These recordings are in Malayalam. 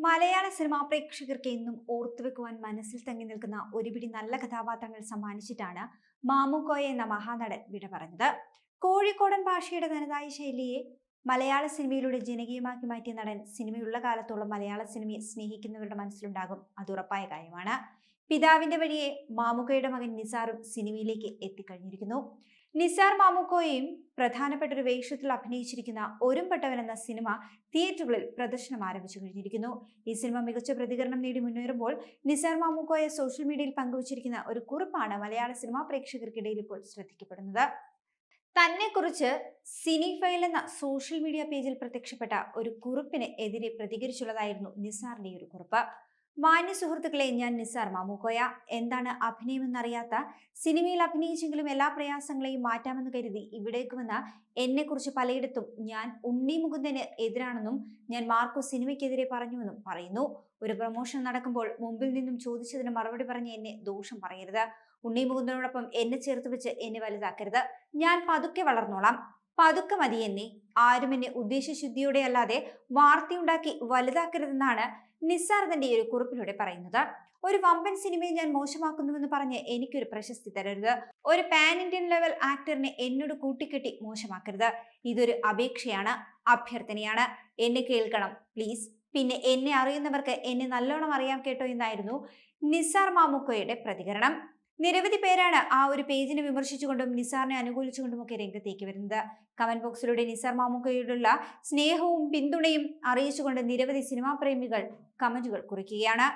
മലയാള സിനിമാ പ്രേക്ഷകർക്ക് എന്നും ഓർത്തുവെക്കുവാൻ മനസ്സിൽ തങ്ങി നിൽക്കുന്ന ഒരുപിടി നല്ല കഥാപാത്രങ്ങൾ സമ്മാനിച്ചിട്ടാണ് മാമുക്കോയ എന്ന മഹാനടൻ വിട പറഞ്ഞത്. കോഴിക്കോടൻ ഭാഷയുടെ തനതായ ശൈലിയെ മലയാള സിനിമയിലൂടെ ജനകീയമാക്കി മാറ്റിയ നടൻ സിനിമയുള്ള കാലത്തോളം മലയാള സിനിമയെ സ്നേഹിക്കുന്നവരുടെ മനസ്സിലുണ്ടാകും, അത് ഉറപ്പായ കാര്യമാണ്. പിതാവിന്റെ വഴിയെ മാമുക്കോയുടെ മകൻ നിസാറും സിനിമയിലേക്ക് എത്തിക്കഴിഞ്ഞിരിക്കുന്നു. നിസാർ മാമുക്കോയും പ്രധാനപ്പെട്ട ഒരു വേഷത്തിൽ അഭിനയിച്ചിരിക്കുന്ന ഒരുമ്പെട്ടവൻ എന്ന സിനിമ തിയേറ്ററുകളിൽ പ്രദർശനം ആരംഭിച്ചു കഴിഞ്ഞിരിക്കുന്നു. ഈ സിനിമ മികച്ച പ്രതികരണം നേടി മുന്നേറുമ്പോൾ നിസാർ മാമുക്കോയ സോഷ്യൽ മീഡിയയിൽ പങ്കുവച്ചിരിക്കുന്ന ഒരു കുറിപ്പാണ് മലയാള സിനിമാ പ്രേക്ഷകർക്കിടയിൽ ഇപ്പോൾ ശ്രദ്ധിക്കപ്പെടുന്നത്. തന്നെക്കുറിച്ച് സിനിഫൈൽ എന്ന സോഷ്യൽ മീഡിയ പേജിൽ പ്രത്യക്ഷപ്പെട്ട ഒരു കുറിപ്പിന് എതിരെ പ്രതികരിച്ചുള്ളതായിരുന്നു നിസാറിന്റെ ഒരു കുറിപ്പ്. മാന്യ സുഹൃത്തുക്കളെ, ഞാൻ നിസാർ മാമുക്കോയ. എന്താണ് അഭിനയമെന്നറിയാത്ത, സിനിമയിൽ അഭിനയിച്ചെങ്കിലും എല്ലാ പ്രയാസങ്ങളെയും മാറ്റാമെന്ന് കരുതി ഇവിടേക്ക് വന്ന എന്നെക്കുറിച്ച് പലയിടത്തും ഞാൻ ഉണ്ണി മുകുന്ദന് എതിരാണെന്നും ഞാൻ മാർക്കോ സിനിമയ്ക്കെതിരെ പറഞ്ഞുവെന്നും പറയുന്നു. ഒരു പ്രൊമോഷൻ നടക്കുമ്പോൾ മുമ്പിൽ നിന്നും ചോദിച്ചതിന് മറുപടി പറഞ്ഞ് എന്നെ ദോഷം പറയരുത്. ഉണ്ണി മുകുന്ദനോടൊപ്പം എന്നെ ചേർത്ത് വെച്ച് എന്നെ വലുതാക്കരുത്. ഞാൻ പതുക്കെ വളർന്നോളാം. പതുക്കെ മതി എന്നെ. ആരും എന്നെ ഉദ്ദേശശുദ്ധിയോടെ അല്ലാതെ വാർത്തയുണ്ടാക്കി വലുതാക്കരുതെന്നാണ് നിസാർ തന്റെ ഒരു കുറിപ്പിലൂടെ പറയുന്നത്. ഒരു വമ്പൻ സിനിമയെ ഞാൻ മോശമാക്കുന്നുവെന്ന് പറഞ്ഞ് എനിക്കൊരു പ്രശസ്തി തരരുത്. ഒരു പാൻ ഇന്ത്യൻ ലെവൽ ആക്ടറിനെ എന്നോട് കൂട്ടിക്കെട്ടി മോശമാക്കരുത്. ഇതൊരു അപേക്ഷയാണ്, അഭ്യർത്ഥനയാണ്. എന്നെ കേൾക്കണം പ്ലീസ്. പിന്നെ എന്നെ അറിയുന്നവർക്ക് എന്നെ നല്ലോണം അറിയാം കേട്ടോ എന്നായിരുന്നു നിസാർ മാമുക്കോയുടെ പ്രതികരണം. നിരവധി പേരാണ് ആ ഒരു പേജിനെ വിമർശിച്ചുകൊണ്ടും നിസാറിനെ അനുകൂലിച്ചുകൊണ്ടുമൊക്കെ രംഗത്തേക്ക് വരുന്നത്. കമന്റ് ബോക്സിലൂടെ നിസാർ മാമുക്കോയോടുള്ള സ്നേഹവും പിന്തുണയും അറിയിച്ചുകൊണ്ട് നിരവധി സിനിമാ പ്രേമികൾ കമന്റുകൾ കുറിക്കുകയാണ്.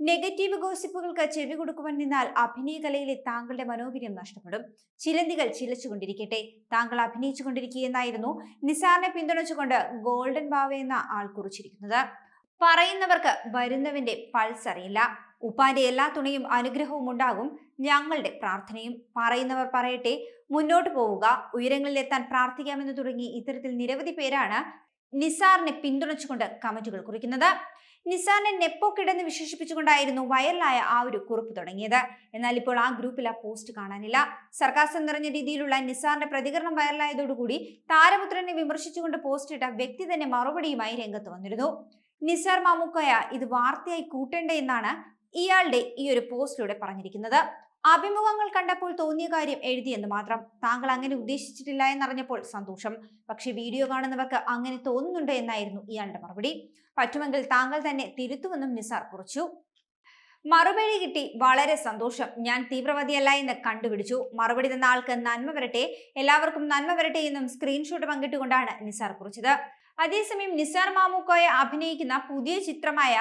നെഗറ്റീവ് ഗോസിപ്പുകൾക്ക് ചെവി കൊടുക്കുവാൻ നിന്നാൽ അഭിനയ കലയിലെ താങ്കളുടെ മനോവീര്യം നഷ്ടപ്പെടും. ചിലന്തികൾ ചിലച്ചുകൊണ്ടിരിക്കട്ടെ, താങ്കൾ അഭിനയിച്ചുകൊണ്ടിരിക്കുകയെന്നായിരുന്നു നിസാറിനെ പിന്തുണച്ചുകൊണ്ട് ഗോൾഡൻ ബാവ എന്ന ആൾ കുറിച്ചിരിക്കുന്നത്. പറയുന്നവർക്ക് വരുന്നവന്റെ പൾസ് അറിയില്ല. ഉപ്പാന്റെ എല്ലാ തുണയും അനുഗ്രഹവും ഉണ്ടാകും, ഞങ്ങളുടെ പ്രാർത്ഥനയും. പറയുന്നവർ പറയട്ടെ, മുന്നോട്ട് പോവുക, ഉയരങ്ങളിൽ എത്താൻ പ്രാർത്ഥിക്കാമെന്ന് തുടങ്ങി ഇത്തരത്തിൽ നിരവധി പേരാണ് നിസാറിനെ പിന്തുണച്ചുകൊണ്ട് കമന്റുകൾ കുറിക്കുന്നത്. നിസാറിനെ നെപ്പോ കിടെന്ന് വിശേഷിപ്പിച്ചുകൊണ്ടായിരുന്നു വൈറലായ ആ ഒരു കുറിപ്പ് തുടങ്ങിയത്. എന്നാൽ ഇപ്പോൾ ആ ഗ്രൂപ്പിൽ ആ പോസ്റ്റ് കാണാനില്ല. സർക്കാസം നിറഞ്ഞ രീതിയിലുള്ള നിസാറിന്റെ പ്രതികരണം വൈറലായതോടുകൂടി താരപുത്രനെ വിമർശിച്ചുകൊണ്ട് പോസ്റ്റ് ഇട്ട വ്യക്തി തന്നെ മറുപടിയുമായി രംഗത്ത് വന്നിരുന്നു. നിസാർ മാമുക്കോയ ഇത് വാർത്തയായി കൂട്ടേണ്ട എന്നാണ് ഇയാളുടെ ഈ ഒരു പോസ്റ്റിലൂടെ പറഞ്ഞിരിക്കുന്നത്. അഭിമുഖങ്ങൾ കണ്ടപ്പോൾ തോന്നിയ കാര്യം എഴുതിയെന്ന് മാത്രം. താങ്കൾ അങ്ങനെ ഉദ്ദേശിച്ചിട്ടില്ല എന്നറിഞ്ഞപ്പോൾ സന്തോഷം. പക്ഷെ വീഡിയോ കാണുന്നവർക്ക് അങ്ങനെ തോന്നുന്നുണ്ട് എന്നായിരുന്നു ഇയാളുടെ മറുപടി. പറ്റുമെങ്കിൽ താങ്കൾ തന്നെ തിരുത്തുമെന്നും നിസാർ കുറിച്ചു. മറുപടി കിട്ടി, വളരെ സന്തോഷം. ഞാൻ തീവ്രവാദിയല്ല എന്ന് കണ്ടുപിടിച്ചു. മറുപടി തന്ന ആൾക്ക് നന്മ വരട്ടെ, എല്ലാവർക്കും നന്മ വരട്ടെ എന്നും സ്ക്രീൻഷോട്ട് പങ്കിട്ടുകൊണ്ടാണ് നിസാർ കുറിച്ചത്. അതേസമയം നിസാർ മാമുക്കോയ അഭിനയിക്കുന്ന പുതിയ ചിത്രമായ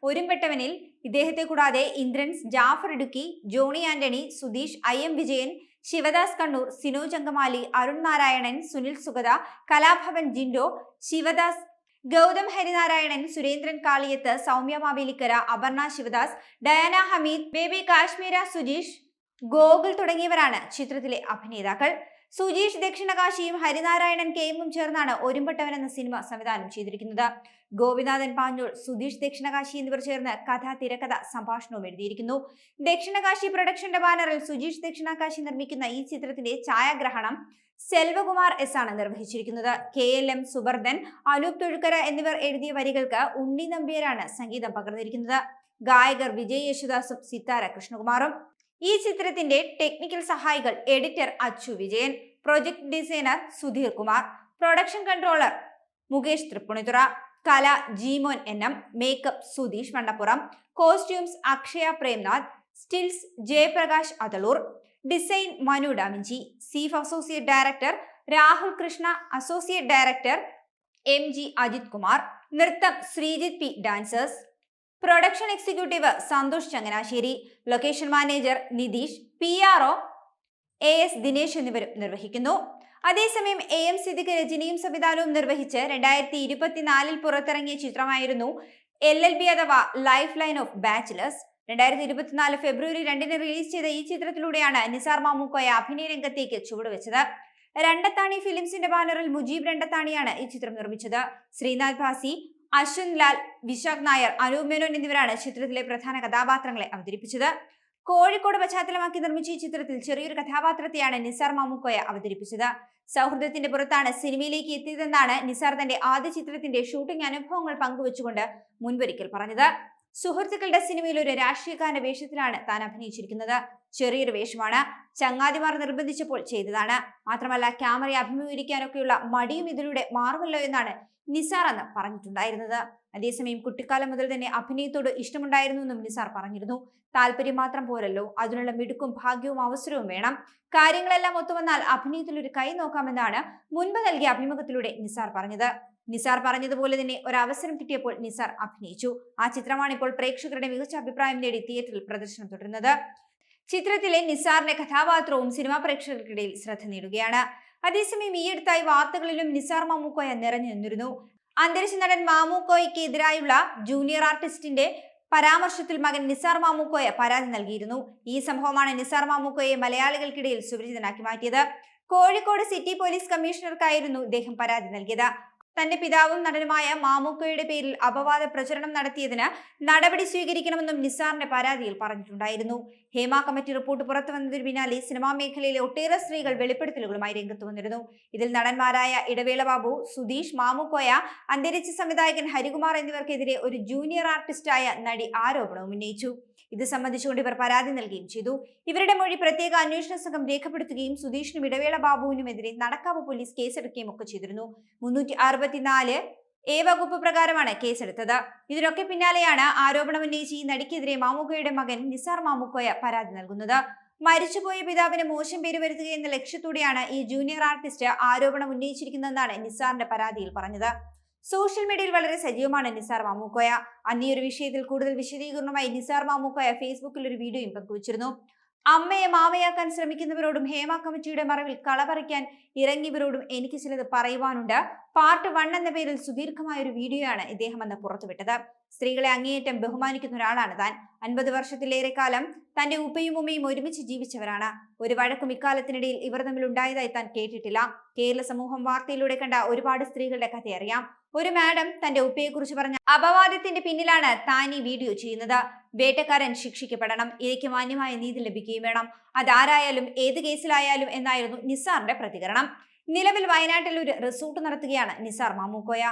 ഒരുമ്പെട്ടവനിൽ ഇദ്ദേഹത്തെ കൂടാതെ ഇന്ദ്രൻസ്, ജാഫർ ഇടുക്കി, ജോണി ആന്റണി, സുധീഷ്, IM വിജയൻ, ശിവദാസ് കണ്ണൂർ, സിനോജ് അങ്കമാലി, അരുൺ നാരായണൻ, സുനിൽ സുഗത, കലാഭവൻ ജിൻഡോ, ശിവദാസ്, ഗൗതം ഹരിനാരായണൻ, സുരേന്ദ്രൻ കാളിയത്ത്, സൗമ്യ മാവേലിക്കര, അപർണ ശിവദാസ്, ഡയാന ഹമീദ്, ബേബി കാശ്മീര, സുജീഷ്, ഗോകുൽ തുടങ്ങിയവരാണ് ചിത്രത്തിലെ അഭിനേതാക്കൾ. സുജീഷ് ദക്ഷിണകാശിയും ഹരിനാരായണൻ കെയും ചേർന്നാണ് ഒരുമ്പെട്ടവൻ എന്ന സിനിമ സംവിധാനം ചെയ്തിരിക്കുന്നത്. ഗോപിനാഥൻ പാഞ്ഞോൾ, സുധീഷ് ദക്ഷിണകാശി എന്നിവർ ചേർന്ന് കഥ, തിരക്കഥ, സംഭാഷണവും എഴുതിയിരിക്കുന്നു. ദക്ഷിണകാശി പ്രൊഡക്ഷന്റെ ബാനറിൽ സുജീഷ് ദക്ഷിണകാശി നിർമ്മിക്കുന്ന ഈ ചിത്രത്തിന്റെ ഛായാഗ്രഹണം സെൽവകുമാർ S ആണ് നിർവഹിച്ചിരിക്കുന്നത്. KLM സുബർദൻ, അനൂപ് തൊഴുക്കര എന്നിവർ എഴുതിയ വരികൾക്ക് ഉണ്ണി നമ്പ്യാരാണ് സംഗീതം പകർന്നിരിക്കുന്നത്. ഗായകർ വിജയ് യേശുദാസും സിത്താര കൃഷ്ണകുമാറും. ഈ ചിത്രത്തിന്റെ ടെക്നിക്കൽ സഹായികൾ editor Achu Vijayan, project designer Sudheer Kumar, production controller Mukesh Thrippunithura, കല Jeemon NM, makeup Sudheesh Vannappuram, costumes Akshaya Premnath, stills Jayaprakash Athaloor, design Manu Daminchi, chief associate director Rahul Krishna, associate director MG Ajith Kumar, നൃത്തം Sreejith P dancers, production executive Santhosh Changanassery, location manager Nitheesh, PRO AS Dinesh എന്നിവരും നിർവഹിക്കുന്നു. അതേസമയം AM സിദ്ദിഖ് രചനയും സംവിധാനവും നിർവഹിച്ച് 2024 പുറത്തിറങ്ങിയ ചിത്രമായിരുന്നു LLB അഥവാ ലൈഫ് ലൈൻ ഓഫ് ബാച്ചിലേഴ്സ്. 2024 ഫെബ്രുവരി 2 റിലീസ് ചെയ്ത ഈ ചിത്രത്തിലൂടെയാണ് നിസാർ മാമുക്കോയ അഭിനയ രംഗത്തേക്ക് ചുവടുവെച്ചത്. രണ്ടത്താണി ഫിലിംസിന്റെ ബാനറിൽ മുജീബ് രണ്ടത്താണിയാണ് ഈ ചിത്രം നിർമ്മിച്ചത്. ശ്രീനാഥ് ഭാസി, അശ്വന്ത് ലാൽ, വിശാഖ് നായർ, അനൂപ് മേനോൻ എന്നിവരാണ് ചിത്രത്തിലെ പ്രധാന കഥാപാത്രങ്ങളെ അവതരിപ്പിച്ചത്. കോഴിക്കോട് പശ്ചാത്തലമാക്കി നിർമ്മിച്ച ഈ ചിത്രത്തിൽ ചെറിയൊരു കഥാപാത്രത്തെയാണ് നിസാർ മാമുക്കോയ അവതരിപ്പിച്ചത്. സൗഹൃദത്തിന്റെ പുറത്താണ് സിനിമയിലേക്ക് എത്തിയതെന്നാണ് നിസാർ തന്റെ ആദ്യ ചിത്രത്തിന്റെ ഷൂട്ടിംഗ് അനുഭവങ്ങൾ പങ്കുവച്ചുകൊണ്ട് മുൻപൊരിക്കൽ പറഞ്ഞത്. സുഹൃത്തുക്കളുടെ സിനിമയിൽ ഒരു രാഷ്ട്രീയക്കാരന്റെ വേഷത്തിലാണ് താൻ അഭിനയിച്ചിരിക്കുന്നത്. ചെറിയൊരു വേഷമാണ്, ചങ്ങാതിമാർ നിർബന്ധിച്ചപ്പോൾ ചെയ്തതാണ്. മാത്രമല്ല ക്യാമറയെ അഭിമുഖീകരിക്കാനൊക്കെയുള്ള മടിയും ഇതിലൂടെ മാറുമല്ലോ എന്നാണ് നിസാർ അന്ന് പറഞ്ഞിട്ടുണ്ടായിരുന്നത്. അതേസമയം കുട്ടിക്കാലം മുതൽ തന്നെ അഭിനയത്തോട് ഇഷ്ടമുണ്ടായിരുന്നു എന്നും നിസാർ പറഞ്ഞിരുന്നു. താല്പര്യം മാത്രം പോരല്ലോ, അതിനുള്ള മിടുക്കും ഭാഗ്യവും അവസരവും വേണം. കാര്യങ്ങളെല്ലാം ഒത്തുവന്നാൽ അഭിനയത്തിൽ ഒരു കൈ നോക്കാമെന്നാണ് മുൻപ് നൽകിയ അഭിമുഖത്തിലൂടെ നിസാർ പറഞ്ഞത്. നിസാർ പറഞ്ഞതുപോലെ തന്നെ ഒരു അവസരം കിട്ടിയപ്പോൾ നിസാർ അഭിനയിച്ചു. ആ ചിത്രമാണ് ഇപ്പോൾ പ്രേക്ഷകരുടെ മികച്ച അഭിപ്രായം നേടി തിയേറ്ററിൽ പ്രദർശനം തുടരുന്നത്. ചിത്രത്തിലെ നിസാറിന്റെ കഥാപാത്രവും സിനിമാ പ്രേക്ഷകർക്കിടയിൽ ശ്രദ്ധ നേടുകയാണ്. അതേസമയം ഈയടുത്തായി വാർത്തകളിലും നിസാർ മാമുക്കോയ നിറഞ്ഞു നിന്നിരുന്നു. അന്തരിച്ച നടൻ മാമുക്കോയ്ക്ക് എതിരായുള്ള ജൂനിയർ ആർട്ടിസ്റ്റിന്റെ പരാമർശത്തിൽ മകൻ നിസാർ മാമുക്കോയ പരാതി നൽകിയിരുന്നു. ഈ സംഭവമാണ് നിസാർ മാമുക്കോയെ മലയാളികൾക്കിടയിൽ സുപരിചിതനാക്കി മാറ്റിയത്. കോഴിക്കോട് സിറ്റി പോലീസ് കമ്മീഷണർക്കായിരുന്നു ഇദ്ദേഹം പരാതി നൽകിയത്. തന്റെ പിതാവും നടനുമായ മാമുക്കോയുടെ പേരിൽ അപവാദ പ്രചരണം നടത്തിയതിന് നടപടി സ്വീകരിക്കണമെന്നും നിസാറിന്റെ പരാതിയിൽ പറഞ്ഞിട്ടുണ്ടായിരുന്നു. ഹേമ കമ്മിറ്റി റിപ്പോർട്ട് പുറത്തു വന്നതിന് പിന്നാലെ സിനിമാ മേഖലയിലെ ഒട്ടേറെ സ്ത്രീകൾ വെളിപ്പെടുത്തലുകളുമായി രംഗത്ത് വന്നിരുന്നു. ഇതിൽ നടന്മാരായ ഇടവേള ബാബു, സുധീഷ്, മാമുക്കോയ, അന്തരിച്ച സംവിധായകൻ ഹരികുമാർ എന്നിവർക്കെതിരെ ഒരു ജൂനിയർ ആർട്ടിസ്റ്റായ നടി ആരോപണവും ഉന്നയിച്ചു. ഇത് സംബന്ധിച്ചുകൊണ്ട് ഇവർ പരാതി നൽകുകയും ചെയ്തു. ഇവരുടെ മൊഴി പ്രത്യേക അന്വേഷണ സംഘം രേഖപ്പെടുത്തുകയും സുധീഷിനും ഇടവേള ബാബുവിനുമെതിരെ നടക്കാവ് പോലീസ് കേസെടുക്കുകയും ഒക്കെ ചെയ്തിരുന്നു. 364A വകുപ്പ് പ്രകാരമാണ് കേസെടുത്തത്. ഇതിനൊക്കെ പിന്നാലെയാണ് ആരോപണം ഉന്നയിച്ച് ഈ നടിക്കെതിരെ മാമുക്കോയുടെ മകൻ നിസാർ മാമുക്കോയ പരാതി നൽകുന്നത്. മരിച്ചുപോയ പിതാവിന് മോശം പേര് വരുത്തുക എന്ന ലക്ഷ്യത്തോടെയാണ് ഈ ജൂനിയർ ആർട്ടിസ്റ്റ് ആരോപണം ഉന്നയിച്ചിരിക്കുന്നതെന്നാണ് നിസാറിന്റെ പരാതിയിൽ പറഞ്ഞത്. സോഷ്യൽ മീഡിയയിൽ വളരെ സജീവമാണ് നിസാർ മാമുക്കോയ. അന്ന് ഈ ഒരു വിഷയത്തിൽ കൂടുതൽ വിശദീകരണമായി നിസാർ മാമുക്കോയ ഫേസ്ബുക്കിൽ ഒരു വീഡിയോയും പങ്കുവച്ചിരുന്നു. അമ്മയെ മാമയാക്കാൻ ശ്രമിക്കുന്നവരോടും ഹേമ കമ്മിറ്റിയുടെ മറവിൽ കളപറിക്കാൻ ഇറങ്ങിയവരോടും എനിക്ക് ചിലത് പറയുവാനുണ്ട്. പാർട്ട് 1 എന്ന പേരിൽ സുദീർഘമായ ഒരു വീഡിയോയാണ് ഇദ്ദേഹം അന്ന് പുറത്തുവിട്ടത്. സ്ത്രീകളെ അങ്ങേയറ്റം ബഹുമാനിക്കുന്ന ഒരാളാണ് താൻ. 50 വർഷത്തിലേറെ കാലം തന്റെ ഉപ്പയും ഉമ്മയും ഒരുമിച്ച് ജീവിച്ചവരാണ്. ഒരു വഴക്കും ഇക്കാലത്തിനിടയിൽ ഇവർ തമ്മിൽ ഉണ്ടായതായി താൻ കേട്ടിട്ടില്ല. കേരള സമൂഹം വാർത്തയിലൂടെ കണ്ട ഒരുപാട് സ്ത്രീകളുടെ കഥയറിയാം. ഒരു മാഡം തന്റെ ഉപ്പയെക്കുറിച്ച് പറഞ്ഞ അപവാദത്തിന്റെ പിന്നിലാണ് താൻ ഈ വീഡിയോ ചെയ്യുന്നത്. വേട്ടക്കാരൻ ശിക്ഷിക്കപ്പെടണം, ഇരയ്ക്ക് മാന്യമായ നീതി ലഭിക്കുകയും വേണം, അതാരായാലും ഏത് കേസിലായാലും എന്നായിരുന്നു നിസാറിന്റെ പ്രതികരണം. നിലവിൽ വയനാട്ടിൽ ഒരു റിസോർട്ട് നടത്തുകയാണ് നിസാർ മാമുക്കോയ.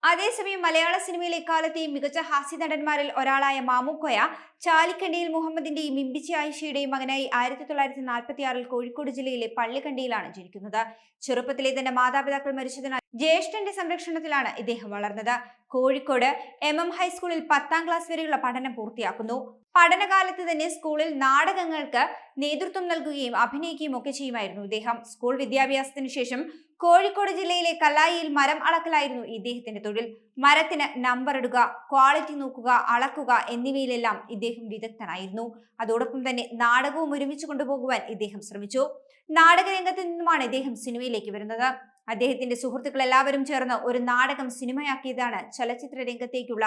അതേസമയം മലയാള സിനിമയിലെ എക്കാലത്തെയും മികച്ച ഹാസ്യ നടന്മാരിൽ ഒരാളായ മാമുക്കോയ ചാലിക്കണ്ടിയിൽ മുഹമ്മദിന്റെയും മിമ്പിച്ചി ആയിഷയുടെയും മകനായി 1946 കോഴിക്കോട് ജില്ലയിലെ പള്ളിക്കണ്ടിയിലാണ് ജനിക്കുന്നത്. ചെറുപ്പത്തിലെ തന്നെ മാതാപിതാക്കൾ മരിച്ചതിനാൽ ജ്യേഷ്ഠന്റെ സംരക്ഷണത്തിലാണ് ഇദ്ദേഹം വളർന്നത്. കോഴിക്കോട് MM ഹൈസ്കൂളിൽ 10ാം ക്ലാസ് വരെയുള്ള പഠനം പൂർത്തിയാക്കുന്നു. പഠനകാലത്ത് തന്നെ സ്കൂളിൽ നാടകങ്ങൾക്ക് നേതൃത്വം നൽകുകയും അഭിനയിക്കുകയും ഒക്കെ ചെയ്യുമായിരുന്നു ഇദ്ദേഹം. സ്കൂൾ വിദ്യാഭ്യാസത്തിന് ശേഷം കോഴിക്കോട് ജില്ലയിലെ കല്ലായിയിൽ മരം അളക്കലായിരുന്നു ഇദ്ദേഹത്തിന്റെ തൊഴിൽ. മരത്തിന് നമ്പർ ഇടുക, ക്വാളിറ്റി നോക്കുക, അളക്കുക എന്നിവയിലെല്ലാം ഇദ്ദേഹം വിദഗ്ധനായിരുന്നു. അതോടൊപ്പം തന്നെ നാടകവും ഒരുമിച്ച് കൊണ്ടുപോകുവാൻ ഇദ്ദേഹം ശ്രമിച്ചു. നാടകരംഗത്ത് നിന്നുമാണ് ഇദ്ദേഹം സിനിമയിലേക്ക് വരുന്നത്. അദ്ദേഹത്തിന്റെ സുഹൃത്തുക്കൾ എല്ലാവരും ചേർന്ന് ഒരു നാടകം സിനിമയാക്കിയതാണ് ചലച്ചിത്ര രംഗത്തേക്കുള്ള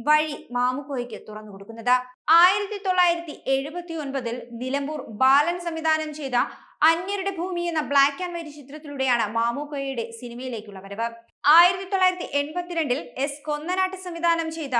വഴി മാമുക്കോയ്ക്ക് തുറന്നു കൊടുക്കുന്നത്. 1979 നിലമ്പൂർ ബാലൻ സംവിധാനം ചെയ്ത അന്യരുടെ ഭൂമി എന്ന ബ്ലാക്ക് ആൻഡ് വൈറ്റ് ചിത്രത്തിലൂടെയാണ് മാമുക്കോയുടെ സിനിമയിലേക്കുള്ള വരവ്. 1982 S കൊന്നനാട്ട് സംവിധാനം ചെയ്ത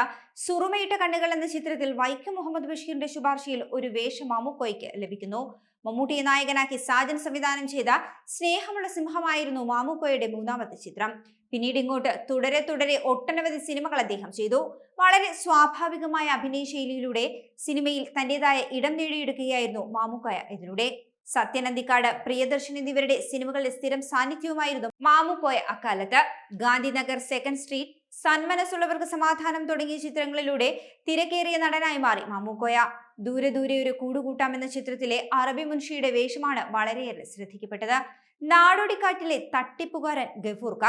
സുറുമയിട്ട കണ്ണുകൾ എന്ന ചിത്രത്തിൽ വൈക്കം മുഹമ്മദ് ബഷീറിന്റെ ശുപാർശയിൽ ഒരു വേഷം മാമുക്കോയ്ക്ക് ലഭിക്കുന്നു. മമ്മൂട്ടിയെ നായകനാക്കി സാജൻ സംവിധാനം ചെയ്ത സ്നേഹമുള്ള സിംഹമായിരുന്നു മാമുക്കോയുടെ 3ാമത്തെ ചിത്രം. പിന്നീട് ഇങ്ങോട്ട് തുടരെ ഒട്ടനവധി സിനിമകൾ അദ്ദേഹം ചെയ്തു. വളരെ സ്വാഭാവികമായ അഭിനയ ശൈലിയിലൂടെ സിനിമയിൽ തന്റേതായ ഇടം നേടിയെടുക്കുകയായിരുന്നു മാമുക്കോയ ഇതിലൂടെ. സത്യൻ അന്തിക്കാട്, പ്രിയദർശൻ എന്നിവരുടെ സിനിമകളിലെ സ്ഥിരം സാന്നിധ്യവുമായിരുന്നു മാമുക്കോയ അക്കാലത്ത്. ഗാന്ധിനഗർ, സെക്കൻഡ് സ്ട്രീറ്റ്, സന്മനസ്സുള്ളവർക്ക് സമാധാനം തുടങ്ങിയ ചിത്രങ്ങളിലൂടെ തിരക്കേറിയ നടനായി മാറി മാമുക്കോയ. ദൂരെ ഒരു കൂടുകൂട്ടാം എന്ന ചിത്രത്തിലെ അറബി മുൻഷിയുടെ വേഷമാണ് വളരെയേറെ ശ്രദ്ധിക്കപ്പെട്ടത്. നാടോടിക്കാറ്റിലെ തട്ടിപ്പുകാരൻ ഗഫൂർക്ക,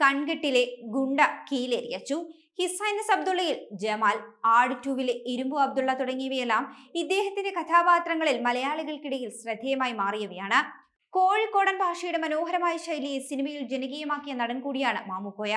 കൺകെട്ടിലെ ഗുണ്ട കീലേരിയച്ചു, ഹിസൈനസ് അബ്ദുള്ളയിൽ ജമാൽ, ആട് 2വിലെ ഇരുമ്പു അബ്ദുള്ള തുടങ്ങിയവയെല്ലാം ഇദ്ദേഹത്തിന്റെ കഥാപാത്രങ്ങളിൽ മലയാളികൾക്കിടയിൽ ശ്രദ്ധേയമായി മാറിയവയാണ്. കോഴിക്കോടൻ ഭാഷയുടെ മനോഹരമായ ശൈലിയെ സിനിമയിൽ ജനകീയമാക്കിയ നടൻ കൂടിയാണ് മാമുക്കോയ.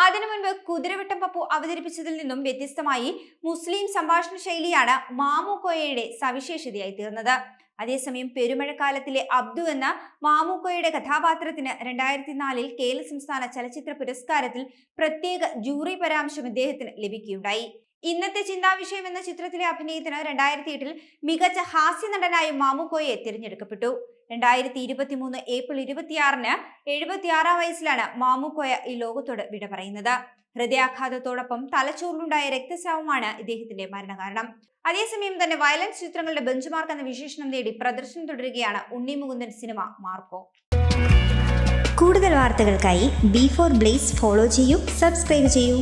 അതിനു മുൻപ് കുതിരവട്ടം പപ്പു അവതരിപ്പിച്ചതിൽ നിന്നും വ്യത്യസ്തമായി മുസ്ലിം സംഭാഷണ ശൈലിയാണ് മാമുക്കോയയുടെ സവിശേഷതയായി തീർന്നത്. അതേസമയം പെരുമഴക്കാലത്തിലെ അബ്ദു എന്ന മാമുക്കോയുടെ കഥാപാത്രത്തിന് 2004 കേരള സംസ്ഥാന ചലച്ചിത്ര പുരസ്കാരത്തിൽ പ്രത്യേക ജൂറി പരാമർശം ഇദ്ദേഹത്തിന് ലഭിക്കുകയുണ്ടായി. ഇന്നത്തെ ചിന്താവിഷയം എന്ന ചിത്രത്തിലെ അഭിനയത്തിന് 2008 മികച്ച ഹാസ്യ നടനായും മാമുക്കോയെ തിരഞ്ഞെടുക്കപ്പെട്ടു. 2023 ഏപ്രിൽ 26-ന് 76-ാം വയസ്സിലാണ് മാമുക്കോയ ഈ ലോകത്തോട് വിട പറയുന്നത്. ഹൃദയാഘാതത്തോടൊപ്പം തലച്ചോറിലുണ്ടായ രക്തസ്രാവമാണ് ഇദ്ദേഹത്തിന്റെ മരണകാരണം. അതേസമയം തന്നെ വയലൻസ് ചിത്രങ്ങളുടെ ബെഞ്ച്മാർക്ക് എന്ന വിശേഷണം നേടി പ്രദർശനം തുടരുകയാണ് ഉണ്ണി മുകുന്ദൻ സിനിമ മാർക്കോ. കൂടുതൽ വാർത്തകൾക്കായി B4 Blaze ഫോളോ ചെയ്യൂ, സബ്സ്ക്രൈബ് ചെയ്യൂ.